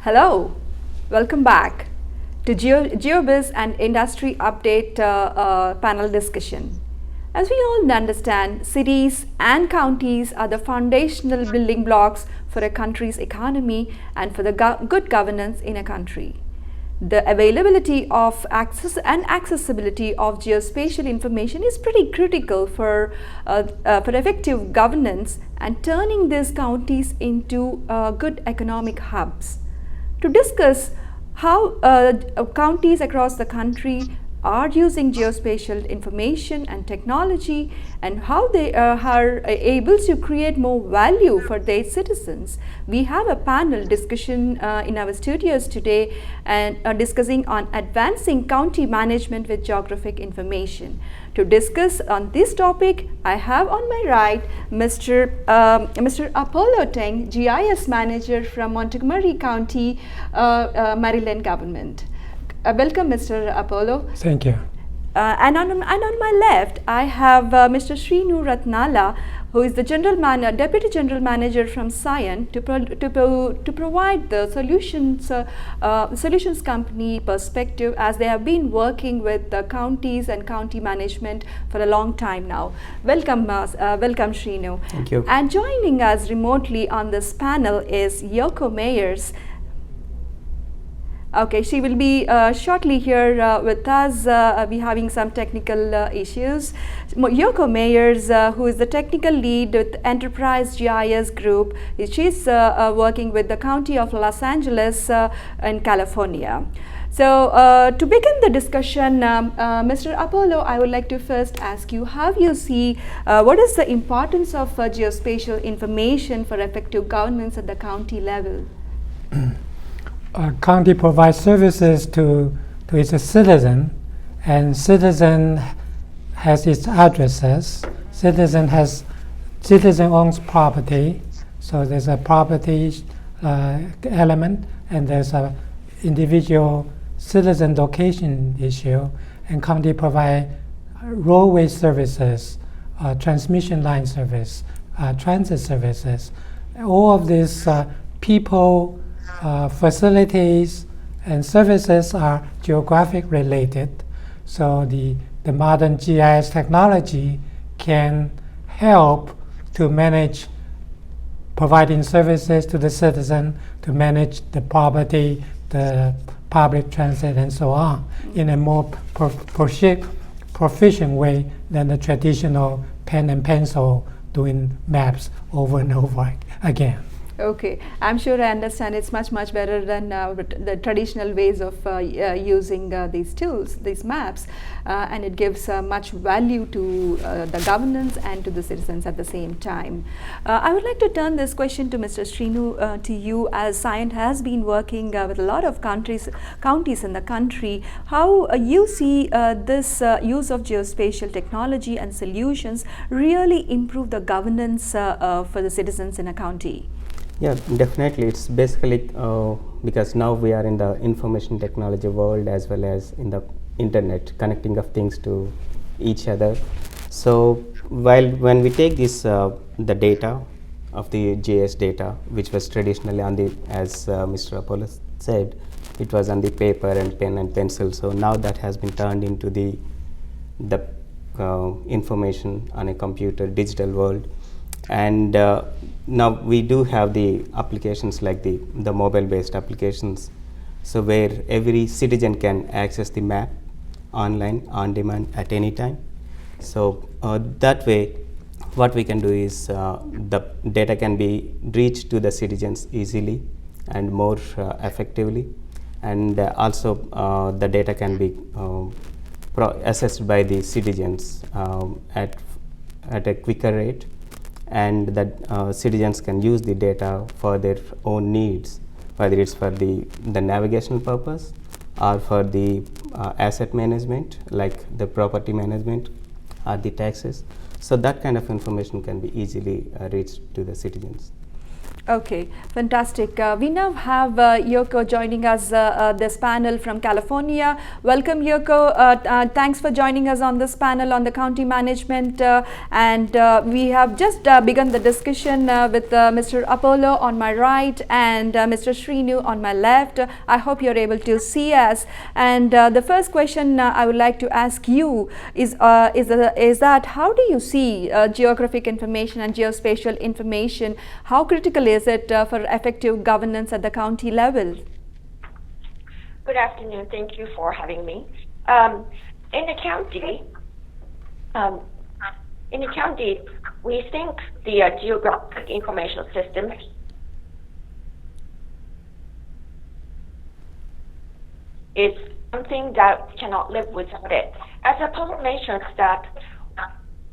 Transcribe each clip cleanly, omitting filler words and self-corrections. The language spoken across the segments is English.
Hello, welcome back to GeoBiz and Industry Update panel discussion. As we all understand, cities and counties are the foundational building blocks for a country's economy and for the good governance in a country. The availability of access and accessibility of geospatial information is pretty critical for effective governance and turning these counties into good economic hubs. To discuss how counties across the country are using geospatial information and technology and how they are able to create more value for their citizens, we have a panel discussion in our studios today and discussing on advancing county management with geographic information. To discuss on this topic, I have on my right Mr. Apollo Teng, GIS manager from Montgomery County, Maryland government. Welcome, Mr. Apollo. Thank you. And on my left, I have Mr. Srinu Ratnala, who is the Deputy General Manager from Sion, to provide the solutions company perspective, as they have been working with the counties and county management for a long time now. Welcome, Srinu. Thank you. And joining us remotely on this panel is Yoko Meyers. Okay, she will be shortly here with us. We're having some technical issues. Yoko Meyers, who is the technical lead with Enterprise GIS Group, she's working with the County of Los Angeles in California. So to begin the discussion, Mr. Apollo, I would like to first ask you how you see what is the importance of geospatial information for effective governance at the county level? County provides services to its citizen, and citizen has its addresses. Citizen owns property, so there's a property element, and there's a individual citizen location issue. And county provide roadway services, transmission line service, transit services. All of these people. Facilities and services are geographic related, so the modern GIS technology can help to manage providing services to the citizen, to manage the property, the public transit, and so on in a more proficient way than the traditional pen and pencil doing maps over and over again. Okay, I'm sure I understand it's much better than the traditional ways of using these tools, these maps, and it gives much value to the governance and to the citizens at the same time. I would like to turn this question to Mr. Srinu, to you, as Sion has been working with a lot of counties in the country. How you see this use of geospatial technology and solutions really improve the governance for the citizens in a county? Yeah, definitely. It's basically because now we are in the information technology world as well as in the internet, connecting of things to each other. So when we take this the data of the GIS data, which was traditionally on the, as Mr. Apollo said, it was on the paper and pen and pencil. So now that has been turned into the information on a computer, digital world. And now we do have the applications like the mobile based applications, so where every citizen can access the map online on demand at any time. So that way what we can do is the data can be reached to the citizens easily and more effectively, and also the data can be assessed by the citizens at a quicker rate, and that citizens can use the data for their own needs, whether it's for the navigational purpose or for the asset management, like the property management or the taxes. So that kind of information can be easily reached to the citizens. Okay, fantastic. We now have Yoko joining us this panel from California. Welcome, Yoko. Thanks for joining us on this panel on the county management. And we have just begun the discussion with Mr. Apollo on my right and Mr. Srinu on my left. I hope you're able to see us. And the first question I would like to ask you is that how do you see geographic information and geospatial information? How critical is it for effective governance at the county level? Good afternoon. Thank you for having me. In the county, we think the geographic information system is something that cannot live without it. As Apollo mentioned that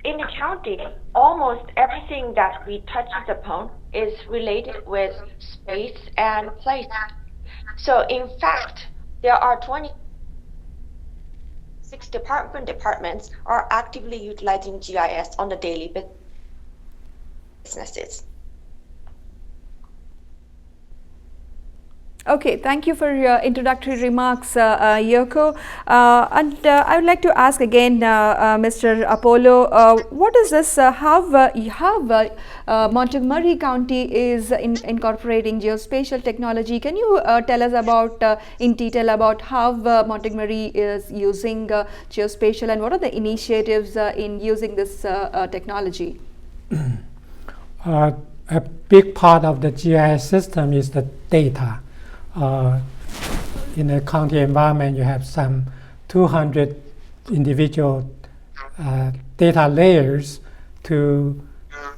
in the county, almost everything that we touch upon is related with space and place. So in fact, there are 26 departments are actively utilizing GIS on the daily businesses. Okay, thank you for your introductory remarks, Yoko. And I would like to ask again, Mr. Apollo, what is this, how Montgomery County is incorporating geospatial technology? Can you tell us about, in detail about how Montgomery is using geospatial and what are the initiatives in using this technology? A big part of the GIS system is the data. In a county environment, you have some 200 individual data layers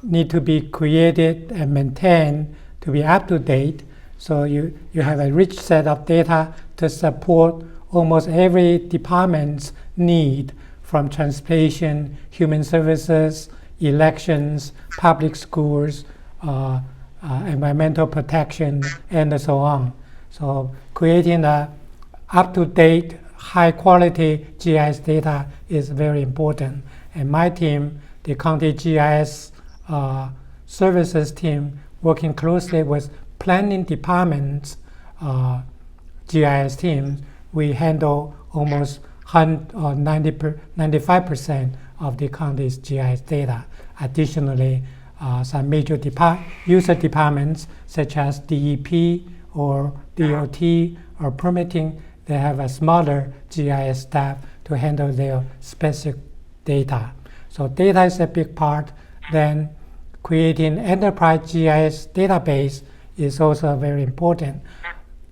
need to be created and maintained to be up to date. So you have a rich set of data to support almost every department's need, from transportation, human services, elections, public schools, environmental protection, and so on. So creating a up-to-date, high-quality GIS data is very important. And my team, the county GIS services team, working closely with planning departments, GIS teams, we handle almost 95% of the county's GIS data. Additionally, some major user departments such as DEP or DOT or permitting, they have a smaller GIS staff to handle their specific data. So data is a big part. Then creating enterprise GIS database is also very important.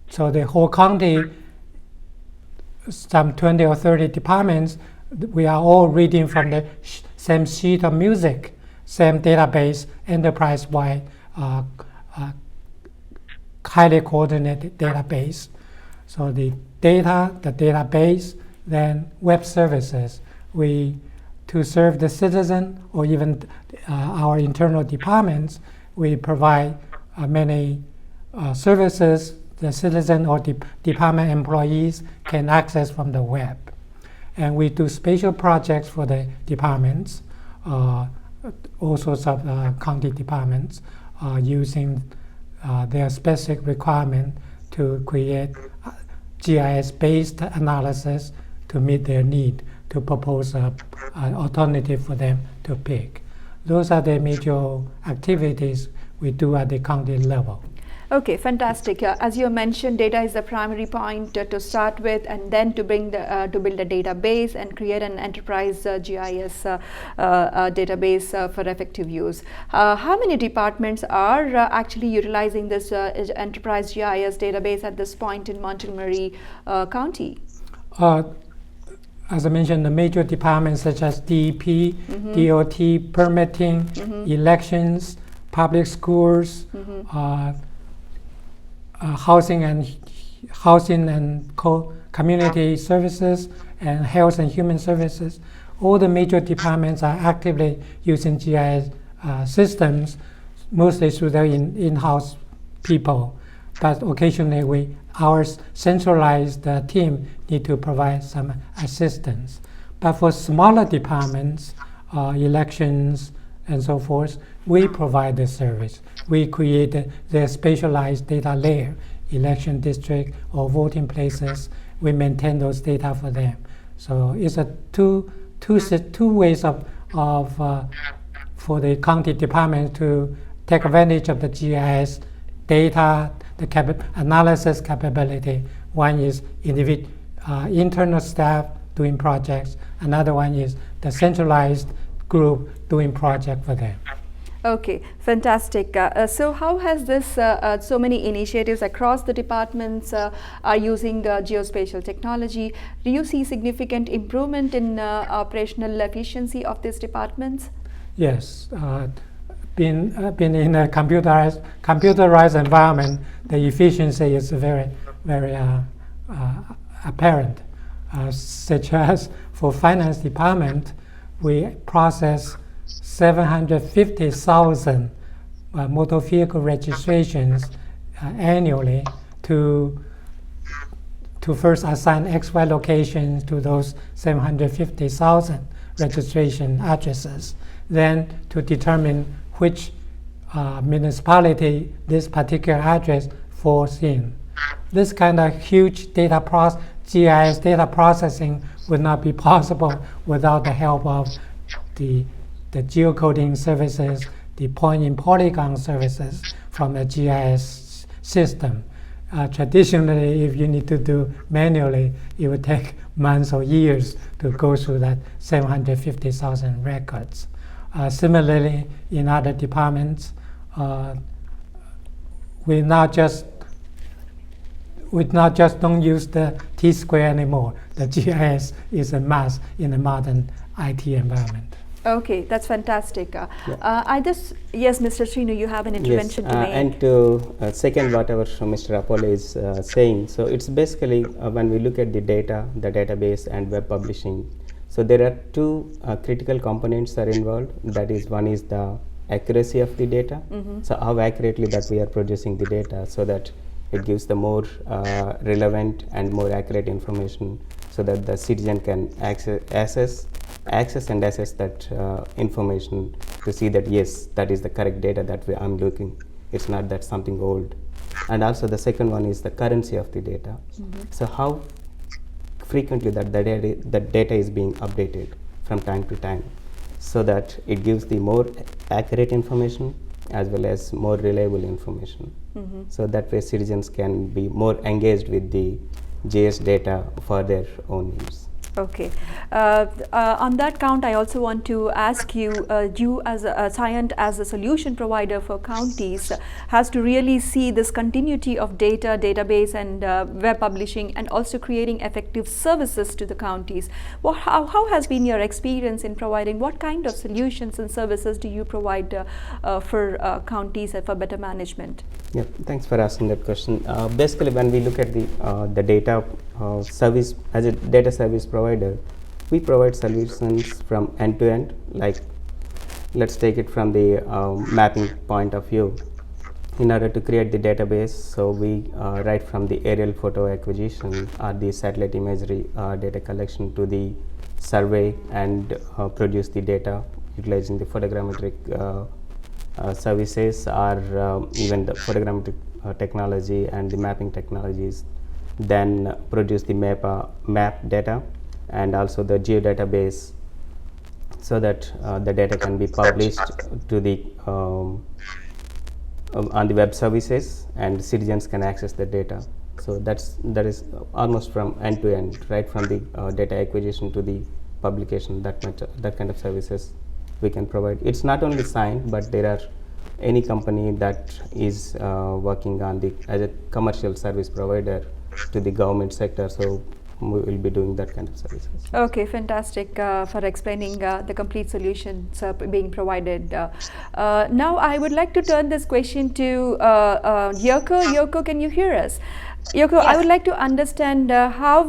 So the whole county, some 20 or 30 departments, we are all reading from the same sheet of music, same database, enterprise-wide, highly coordinated database. So the data, the database, then web services. To serve the citizen or even our internal departments, we provide many services the citizen or department employees can access from the web. And we do special projects for the departments, all sorts of county departments, using their specific requirement to create GIS-based analysis to meet their need, to propose an alternative for them to pick. Those are the major activities we do at the county level. Okay, fantastic. As you mentioned, data is the primary point to start with, and then to build a database and create an enterprise GIS database for effective use. How many departments are actually utilizing this enterprise GIS database at this point in Montgomery County? As I mentioned, the major departments such as DEP, DOT, permitting, elections, public schools, housing and community services, and health and human services. All the major departments are actively using GIS systems, mostly through their in-house people. But occasionally our centralized team need to provide some assistance. But for smaller departments, elections and so forth. We provide the service. We create the specialized data layer, election district or voting places. We maintain those data for them. So it's a two ways of for the county department to take advantage of the GIS data, the analysis capability. One is internal staff doing projects. Another one is the centralized group doing project for them. Okay, fantastic. So how has this, so many initiatives across the departments are using geospatial technology? Do you see significant improvement in operational efficiency of these departments? Yes. Being in a computerized environment, the efficiency is very apparent. Such as for finance department, we process 750,000 motor vehicle registrations annually to first assign XY locations to those 750,000 registration addresses, then to determine which municipality this particular address falls in. This kind of huge GIS data processing would not be possible without the help of the geocoding services, the point-in-polygon services from the GIS system. Traditionally, if you need to do manually, it would take months or years to go through that 750,000 records. Similarly, in other departments, we not just don't use the T-square anymore. The GIS is a must in the modern IT environment. Okay, that's fantastic. Yes, Mr. Srinu, you have an intervention to make. And to second whatever Mr. Apollo is saying, so it's basically when we look at the data, the database and web publishing, so there are two critical components that are involved. That is, one is the accuracy of the data, so how accurately that we are producing the data so that it gives the more relevant and more accurate information so that the citizen can access and assess that information to see that yes, that is the correct data that I'm looking. It's not that something old. And also the second one is the currency of the data. So how frequently that data is being updated from time to time so that it gives the more accurate information as well as more reliable information. So that way citizens can be more engaged with the GIS data for their own use. Okay. On that count, I also want to ask you, you as a Cyient as a solution provider for counties has to really see this continuity of data, database and web publishing and also creating effective services to the counties. How has been your experience in providing, what kind of solutions and services do you provide for counties and for better management? Yeah, thanks for asking that question. Basically, when we look at the data service, as a data service provider, we provide solutions from end to end. Like, let's take it from the mapping point of view. In order to create the database, so we right from the aerial photo acquisition or the satellite imagery data collection to the survey and produce the data utilizing the photogrammetric services or even the photogrammetric technology and the mapping technologies, then produce the map data and also the geodatabase so that the data can be published to the on the web services and citizens can access the data. So that is almost from end to end, right from the data acquisition to the publication. That kind of services we can provide. It's not only Cyient, but there are any company that is working on as a commercial service provider to the government sector, so we will be doing that kind of services. Okay, fantastic for explaining the complete solutions being provided. Now I would like to turn this question to Yoko. Yoko, can you hear us? Yoko, yes. I would like to understand how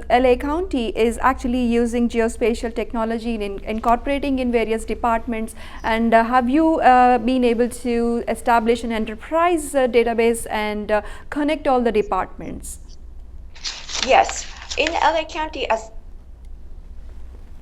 LA County is actually using geospatial technology in incorporating in various departments, and have you been able to establish an enterprise database and connect all the departments? Yes, in LA County, as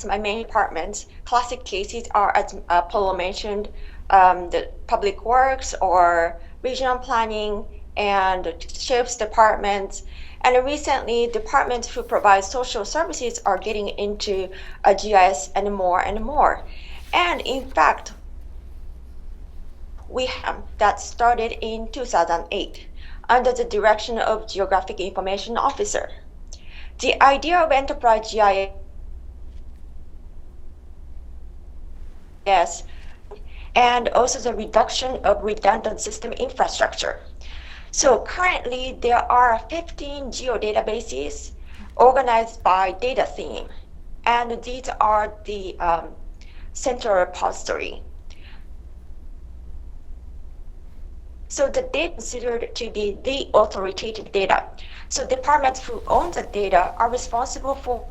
my main departments. Classic cases are, as Paulo mentioned, the public works or regional planning and sheriff's departments. And recently, departments who provide social services are getting into GIS and more and more. And in fact, we have that started in 2008 under the direction of Geographic Information Officer. The idea of enterprise GIS and also the reduction of redundant system infrastructure. So currently there are 15 geodatabases organized by data theme, and these are the central repository. So the data is considered to be the authoritative data. So departments who own the data are responsible for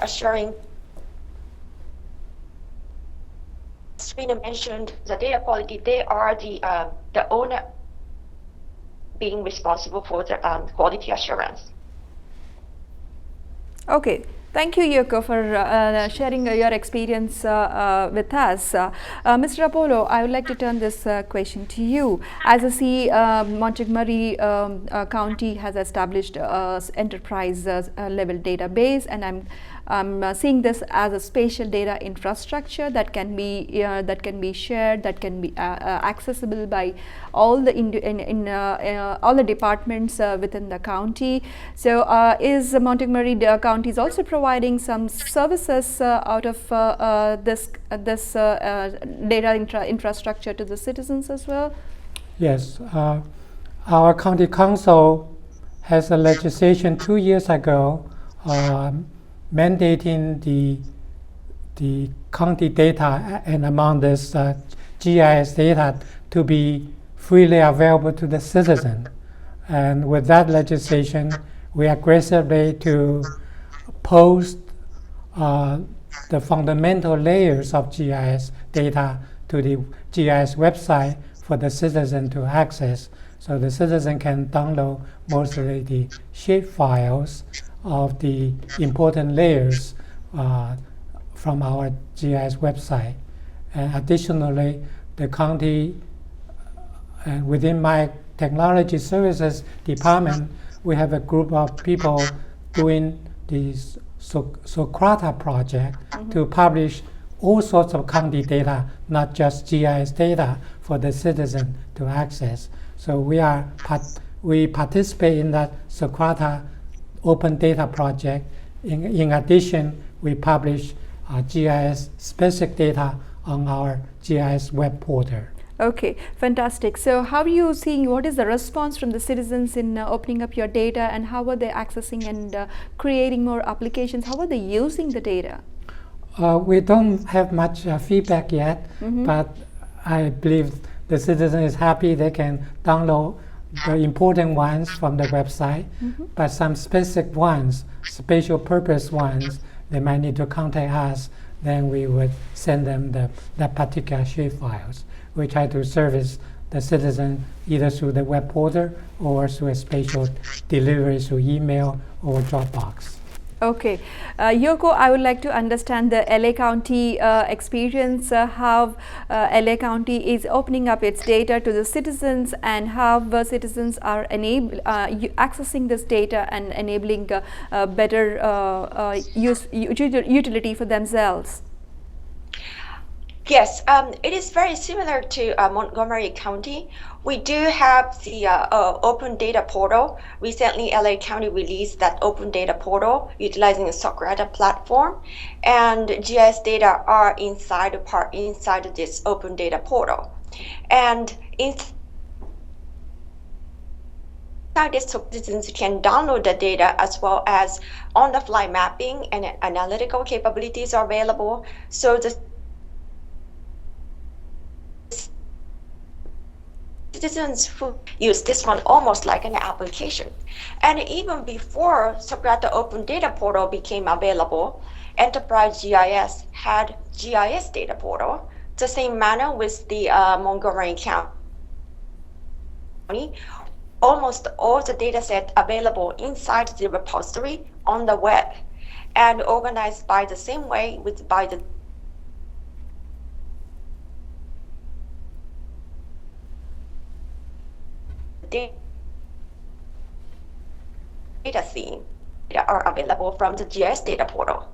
assuring, as Rina mentioned, the data quality. They are the owner being responsible for the quality assurance. Okay. Thank you, Yoko, for sharing your experience with us. Mr. Apollo, I would like to turn this question to you. As I see, Montgomery County has established enterprise level database, and I'm seeing this as a spatial data infrastructure that can be shared, that can be accessible by all the all the departments within the county. So, is Montgomery County is also providing some services out of this data infrastructure to the citizens as well? Yes, our county council has a legislation 2 years ago mandating the county data, and among this GIS data, to be freely available to the citizen. And with that legislation, we aggressively to post the fundamental layers of GIS data to the GIS website for the citizen to access. So the citizen can download mostly the shape files of the important layers from our GIS website. And additionally, the county, within my technology services department, we have a group of people doing this Socrata project to publish all sorts of county data, not just GIS data, for the citizen to access. So we participate in that Socrata open data project. In addition, we publish GIS specific data on our GIS web portal. Okay, fantastic. So how are you seeing, what is the response from the citizens in opening up your data, and how are they accessing and creating more applications? How are they using the data? We don't have much feedback yet, but I believe the citizen is happy. They can download the important ones from the website, but some specific ones, special purpose ones, they might need to contact us. Then we would send them that particular shape files. We try to service the citizen either through the web portal or through a spatial delivery through email or Dropbox. Okay. Yoko, I would like to understand the LA County experience, how LA County is opening up its data to the citizens, and how citizens are accessing this data and enabling better utility for themselves. Yes, it is very similar to Montgomery County. We do have the open data portal. Recently, LA County released that open data portal utilizing the Socrata platform, and GIS data are inside of this open data portal. And inside this, citizens can download the data as well as on-the-fly mapping and analytical capabilities are available. So the citizens who use this one almost like an application. And even before Socrata Open Data Portal became available, Enterprise GIS had GIS Data Portal. The same manner with the Montgomery County. Almost all the data set available inside the repository on the web. and organized by the same way by the data theme that are available from the GIS data portal.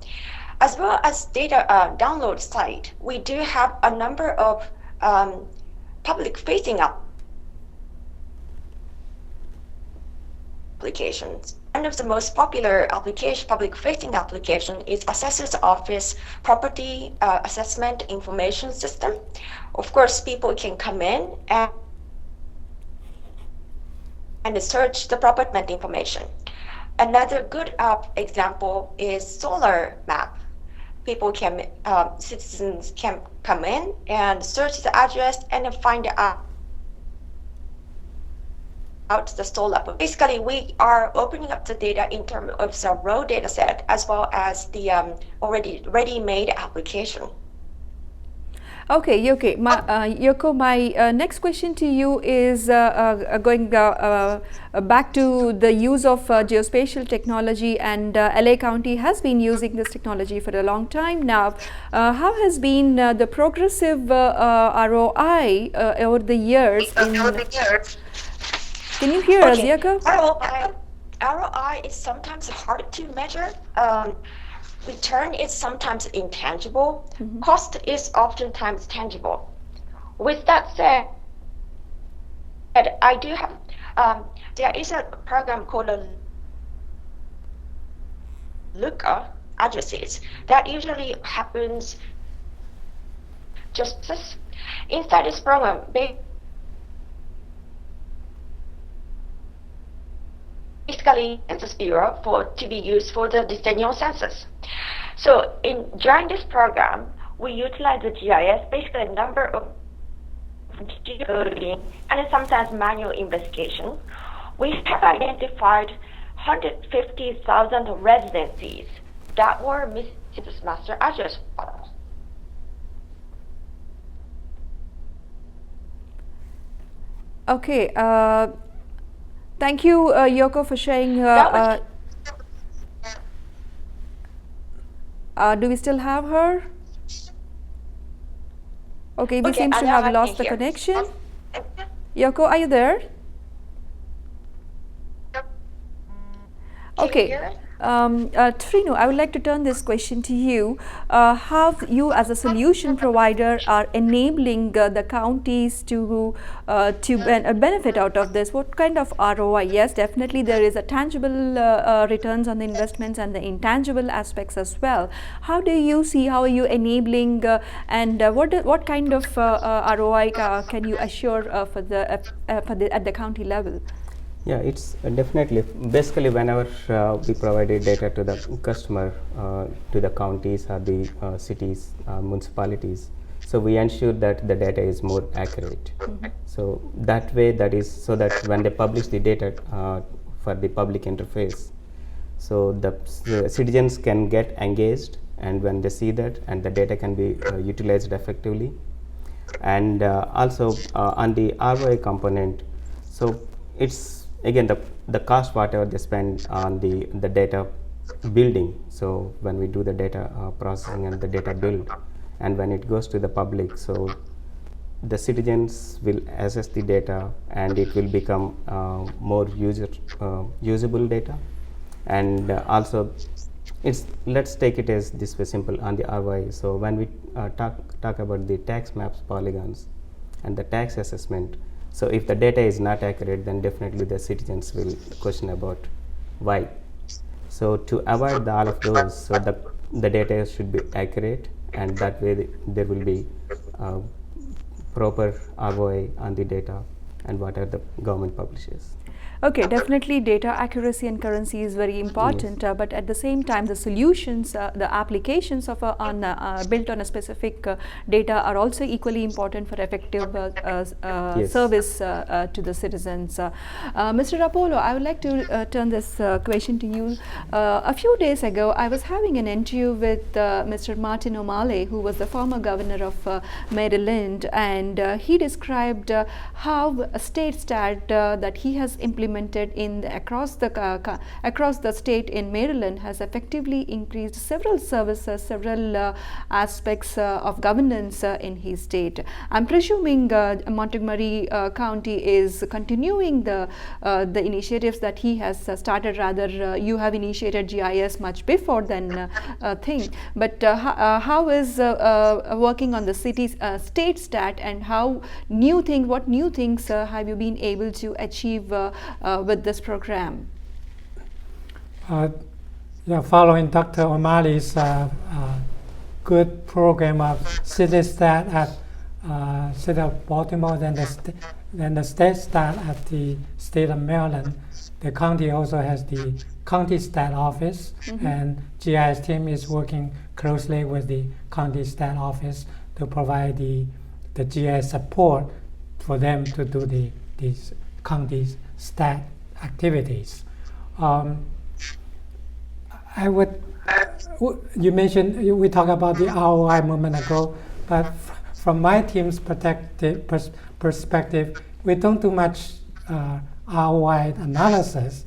As well as data download site, we do have a number of public-facing applications. One of the most popular public-facing application is Assessor's Office Property Assessment Information System. Of course, people can come in and search the property information. Another good example is Solar Map. Citizens can come in and search the address and find out the solar. Basically, we are opening up the data in terms of the raw data set as well as the already ready-made application. Okay, Yoko, my next question to you is going back to the use of geospatial technology, and LA County has been using this technology for a long time now. How has been the progressive ROI over the years? Can you hear us, Yoko? ROI is sometimes hard to measure. Return is sometimes intangible. Cost is oftentimes tangible. With that said, I do have, there is a program called a lookup addresses that usually happens just this. Inside this program, basically Census Bureau to be used for the decennial census. So during this program, we utilize the GIS, basically a number of geocoding and sometimes manual investigation. We have identified 150,000 residencies that were missing this master address file. Okay. Thank you, Yoko, for sharing. Do we still have her? Okay, we seem to have lost the connection. Yoko, are you there? Okay. Trino, I would like to turn this question to you. How you as a solution provider are enabling the counties to benefit out of this? What kind of ROI? Yes, definitely there is a tangible returns on the investments and the intangible aspects as well. How do you see, how are you enabling and what kind of ROI can you assure at the county level? Yeah, it's definitely, basically whenever we provided data to the customer, to the counties or the cities, municipalities, so we ensure that the data is more accurate. So that way, that is so that when they publish the data for the public interface, so the citizens can get engaged, and when they see that, and the data can be utilized effectively. And also on the ROI component, so it's again the cost whatever they spend on the data building. So when we do the data processing and the data build, and when it goes to the public, so the citizens will access the data and it will become more usable data. And also it's, let's take it as this way simple on the ROI. So when we talk about the tax maps, polygons and the tax assessment, so if the data is not accurate, then definitely the citizens will question about why. So to avoid all of those, so the data should be accurate, and that way there will be proper ROI on the data and whatever the government publishes. Okay, definitely data accuracy and currency is very important, yes. But at the same time the solutions, the applications of built on a specific data are also equally important for effective yes. service to the citizens. Mr. Rapolo, I would like to turn this question to you. A few days ago I was having an interview with Mr. Martin O'Malley, who was the former governor of Maryland, and he described how a state stat that he has implemented implemented across the state in Maryland has effectively increased several services, several aspects of governance in his state. I'm presuming Montgomery County is continuing the initiatives that he has started. Rather, you have initiated GIS much before than thing. But how is working on the city's state stat, and what new things have you been able to achieve with this program? Following Dr. O'Malley's good program of CityStat at City of Baltimore, then the state stat at the state of Maryland, the county also has the county stat office, and GIS team is working closely with the county stat office to provide the GIS support for them to do these county stat activities. You mentioned, we talked about the ROI a moment ago, but from my team's perspective, we don't do much ROI analysis.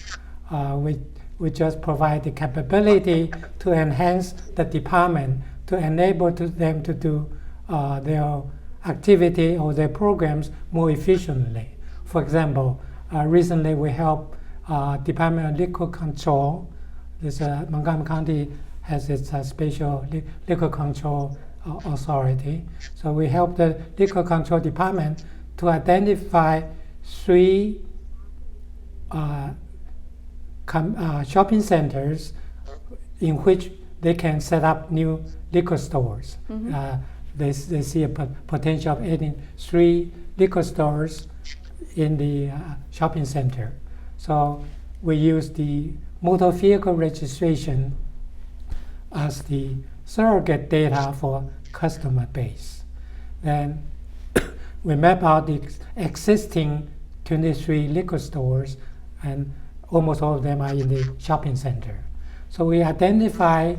We just provide the capability to enhance the department, to enable them to do their activity or their programs more efficiently. For example, recently we helped Department of Liquor Control. Montgomery County has its special liquor control authority. So we helped the liquor control department to identify 3 shopping centers in which they can set up new liquor stores. They see a potential of adding 3 liquor stores in the shopping center. So we use the motor vehicle registration as the surrogate data for customer base. Then we map out the existing 23 liquor stores, and almost all of them are in the shopping center. So we identify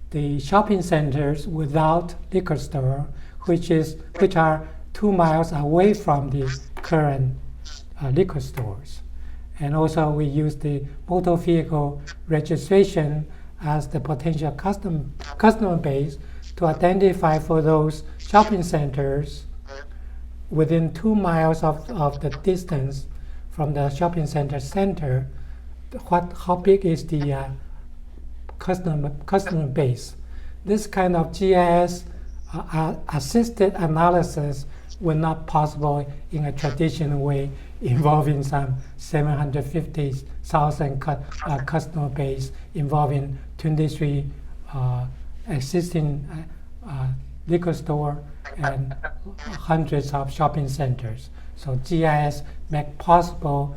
the shopping centers without liquor store, which are 2 miles away from the current liquor stores. And also we use the motor vehicle registration as the potential customer base to identify for those shopping centers within 2 miles of the distance from the shopping center, how big is the customer base. This kind of GIS assisted analysis was not possible in a traditional way, involving some 750,000 customer base, involving 23 existing liquor store and hundreds of shopping centers. So GIS make possible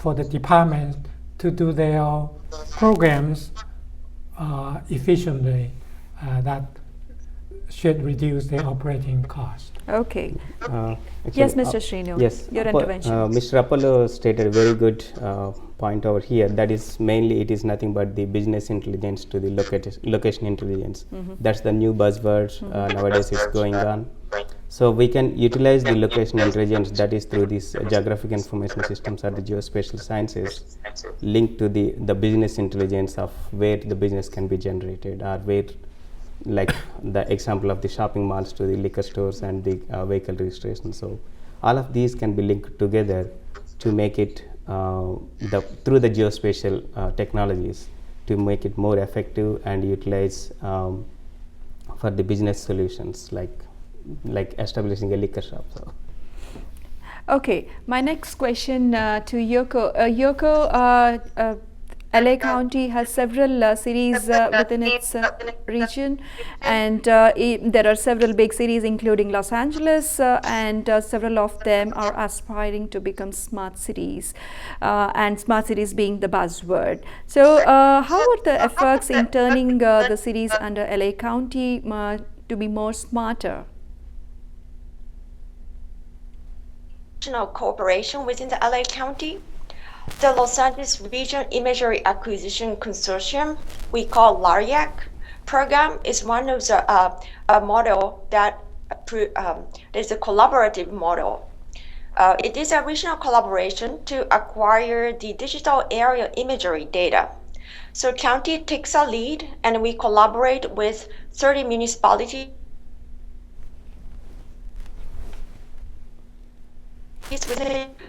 for the department to do their programs efficiently. That should reduce their operating cost. Okay. Actually, Yes, Mr. Srinu. Yes, your intervention. Mr. Apollo stated a very good point over here. That is mainly, it is nothing but the business intelligence to the location intelligence. That's the new buzzword nowadays is going on. So we can utilize the location intelligence, that is through these geographic information systems or the geospatial sciences, linked to the business intelligence of where the business can be generated, or where, like the example of the shopping malls to the liquor stores and the vehicle registration. So all of these can be linked together to make it through the geospatial technologies to make it more effective and utilize for the business solutions, like establishing a liquor shop. So. Okay, my next question to Yoko. Yoko, LA County has several cities within its region, and there are several big cities including Los Angeles, and several of them are aspiring to become smart cities, and smart cities being the buzzword. So how are the efforts in turning the cities under LA County to be more smarter? Cooperation within the LA County. The Los Angeles Region Imagery Acquisition Consortium, we call LARIAC program, is one of the model that is a collaborative model. It is a regional collaboration to acquire the digital aerial imagery data. So county takes a lead, and we collaborate with 30 municipalities.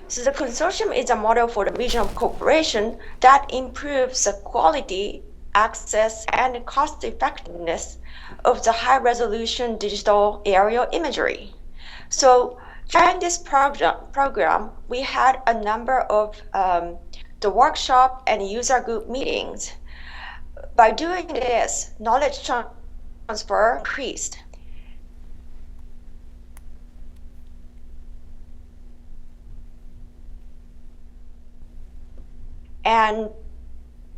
So the consortium is a model for the regional cooperation that improves the quality, access, and cost effectiveness of the high-resolution digital aerial imagery. So during this program, we had a number of the workshop and user group meetings. By doing this, knowledge transfer increased. And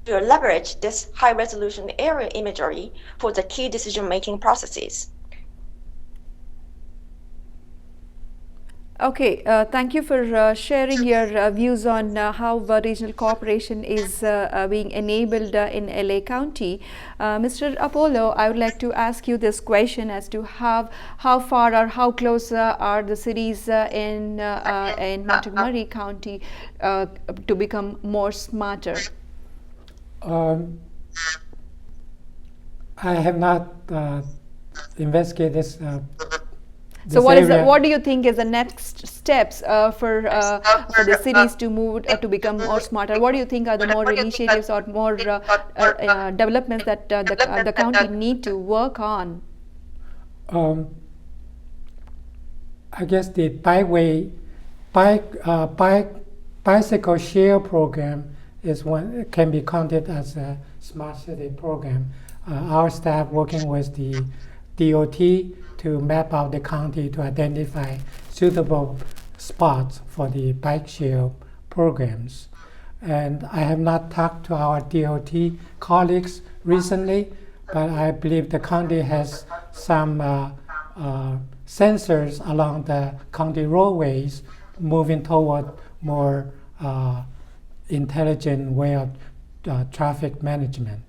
to leverage this high-resolution aerial imagery for the key decision-making processes. Okay, thank you for sharing your views on how regional cooperation is being enabled in LA County. Mr. Apollo, I would like to ask you this question as to how far or how close are the cities in Montgomery County to become more smarter? I have not investigated this. So what do you think is the next steps for the cities to move to become more smarter? What do you think are the more initiatives or more developments that the county need to work on? I guess the bicycle share program is one can be counted as a smart city program. Our staff working with the DOT to map out the county to identify suitable spots for the bike share programs. And I have not talked to our DOT colleagues recently, but I believe the county has some sensors along the county roadways moving toward more intelligent way of traffic management.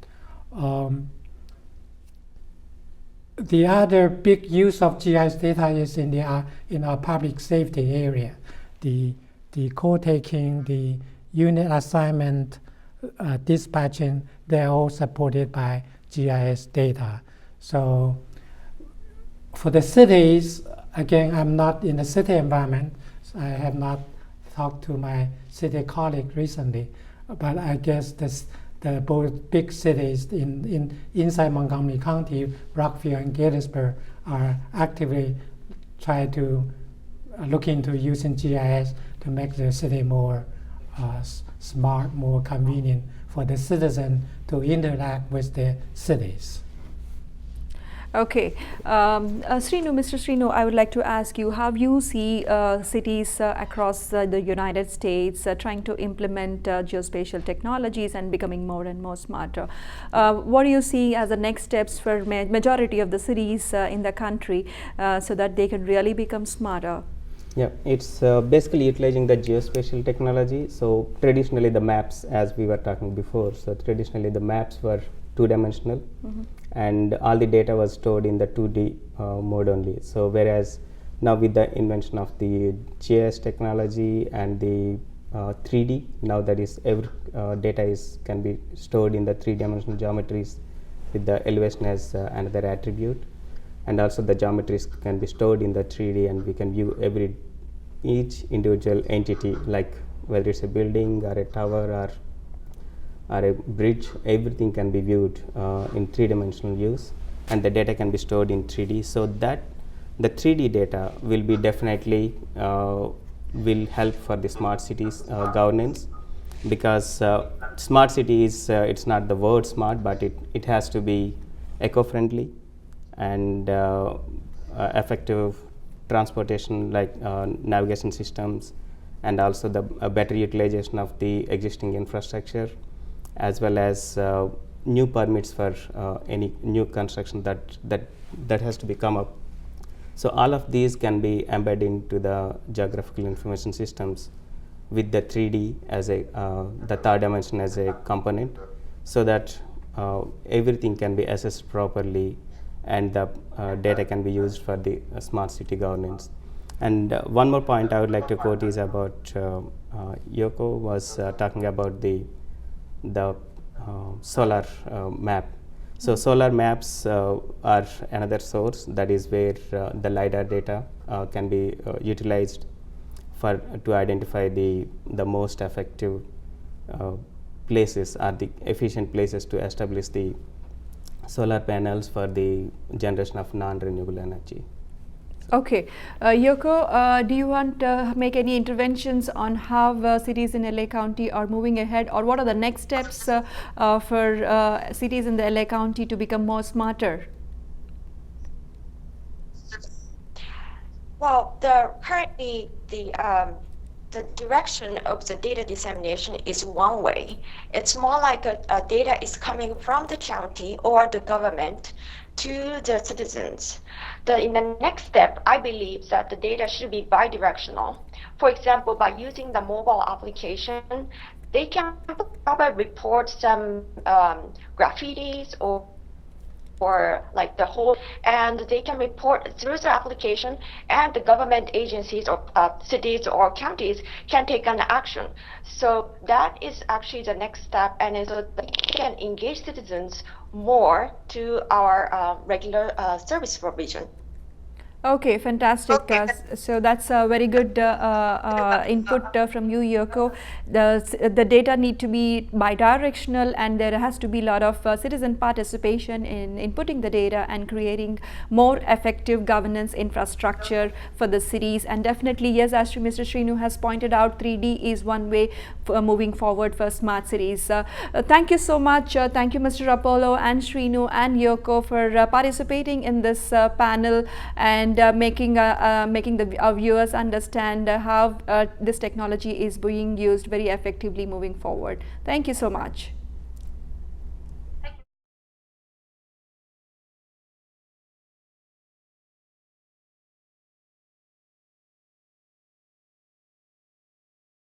The other big use of GIS data is in our public safety area. The code taking, the unit assignment, dispatching, they're all supported by GIS data. So for the cities, again, I'm not in the city environment, so I have not talked to my city colleague recently, but I guess the both big cities inside Montgomery County, Rockville and Gettysburg, are actively trying to look into using GIS to make the city more smart, more convenient for the citizen to interact with the cities. Okay, Mr. Srinu, I would like to ask you, how you see cities across the United States trying to implement geospatial technologies and becoming more and more smarter. What do you see as the next steps for majority of the cities in the country so that they can really become smarter? Yeah, it's basically utilizing the geospatial technology. So traditionally the maps, as we were talking before, so traditionally the maps were two-dimensional, and all the data was stored in the 2D mode only. So whereas now with the invention of the GIS technology and the 3D, now that is every data can be stored in the three-dimensional geometries with the elevation as another attribute, and also the geometries can be stored in the 3D, and we can view each individual entity, like whether it's a building or a tower or a bridge. Everything can be viewed in three-dimensional views, and the data can be stored in 3D. So that the 3D data will be definitely will help for the smart cities governance, because smart city is it's not the word smart, but it has to be eco-friendly and effective transportation, like navigation systems, and also the better utilization of the existing infrastructure, as well as new permits for any new construction that has to be come up. So all of these can be embedded into the geographical information systems with the 3D as the third dimension as a component, so that everything can be assessed properly and the data can be used for the smart city governance. And one more point I would like to quote is about Yoko was talking about the solar map. So solar maps are another source, that is where the LiDAR data can be utilized to identify the most effective places or the efficient places to establish the solar panels for the generation of non-renewable energy. Okay, Yoko, do you want to make any interventions on how cities in LA County are moving ahead, or what are the next steps for cities in the LA County to become more smarter? Well, currently the direction of the data dissemination is one way. It's more like data is coming from the county or the government to the citizens. In the next step, I believe that the data should be bidirectional. For example, by using the mobile application, they can probably report some graffitis or like the whole, and they can report through the application, and the government agencies or cities or counties can take an action. So that is actually the next step, and so they can engage citizens more to our regular service provision. Okay, fantastic. So that's a very good input from you, Yoko. The data need to be bidirectional, and there has to be a lot of citizen participation in inputting the data and creating more effective governance infrastructure for the cities. And definitely, yes, as Mr. Srinu has pointed out, 3D is one way for moving forward for smart cities. Thank you so much. Thank you, Mr. Apollo and Srinu and Yoko, for participating in this panel and making our viewers understand how this technology is being used very effectively moving forward. Thank you so much.